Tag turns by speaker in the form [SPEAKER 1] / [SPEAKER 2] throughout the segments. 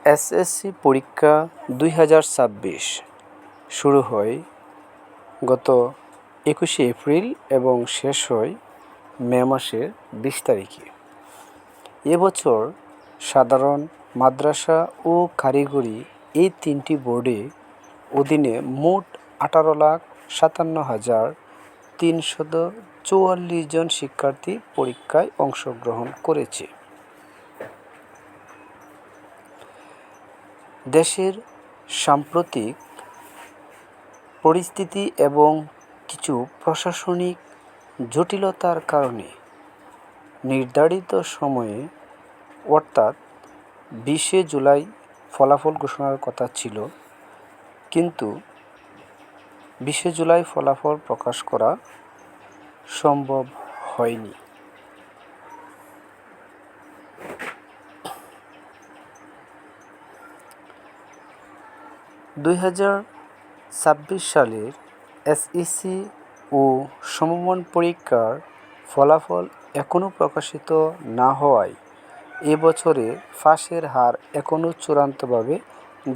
[SPEAKER 1] SSC পরীক্ষা 2026 শুরু হয় গত 21শে এপ্রিল এবং শেষ হয় মে মাসের 20 তারিখে। এবছর সাধারণ, মাদ্রাসা ও কারিগরি এই তিনটি বোর্ডে অধীনে মোট 18,57,344 জন শিক্ষার্থী পরীক্ষায় অংশগ্রহণ করেছে। দেশের সাম্প্রতিক পরিস্থিতি এবং কিছু প্রশাসনিক জটিলতার কারণে নির্ধারিত সময়ে অর্থাৎ 20শে জুলাই ফলাফল ঘোষণার কথা ছিল, কিন্তু 20শে জুলাই ফলাফল প্রকাশ করা সম্ভব হয়নি। (2026) সালের এসএসসি ও সমমান পরীক্ষার ফলাফল এখনও প্রকাশিত না হওয়ায় এ বছরের পাসের হার এখনও চূড়ান্তভাবে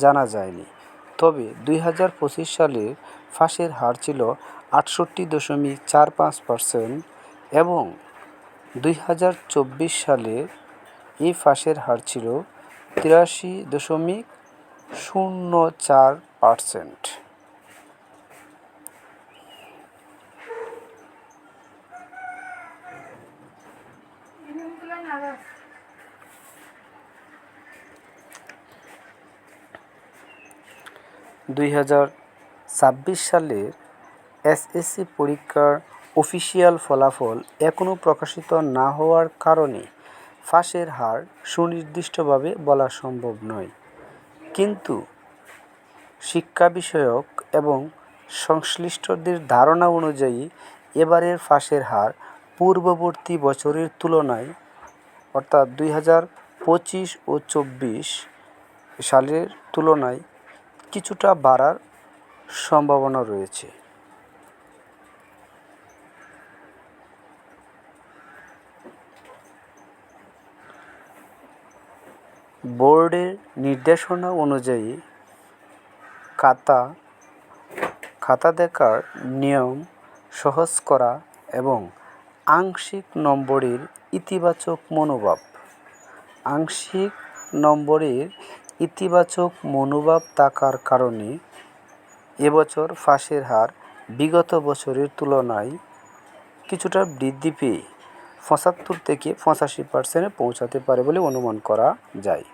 [SPEAKER 1] জানা যায়নি। তবে 2025 সালের পাসের হার ছিল 68.45% এবং 2024 সালের এই পাসের হার ছিল 83.04%। (2026) সালের এসএসসি পরীক্ষার অফিসিয়াল ফলাফল এখনও প্রকাশিত না হওয়ার কারণে পাসের হার সুনির্দিষ্টভাবে বলা সম্ভব নয়। কিন্তু শিক্ষা বিষয়ক এবং সংশ্লিষ্টদের ধারণা অনুযায়ী এবারের পাসের হার পূর্ববর্তী বছরের তুলনায় অর্থাৎ 2025 ও 24 সালের তুলনায় কিছুটা বাড়ার সম্ভাবনা রয়েছে। বোর্ডের নির্দেশনা অনুযায়ী খাতা দেখার নিয়ম সহজ করা এবং আংশিক নম্বরের ইতিবাচক মনোভাব থাকার কারণে এবছর পাসের হার বিগত বছরের তুলনায় কিছুটা বৃদ্ধি পেয়ে 75 থেকে 85% পৌঁছাতে পারে বলে অনুমান করা যায়।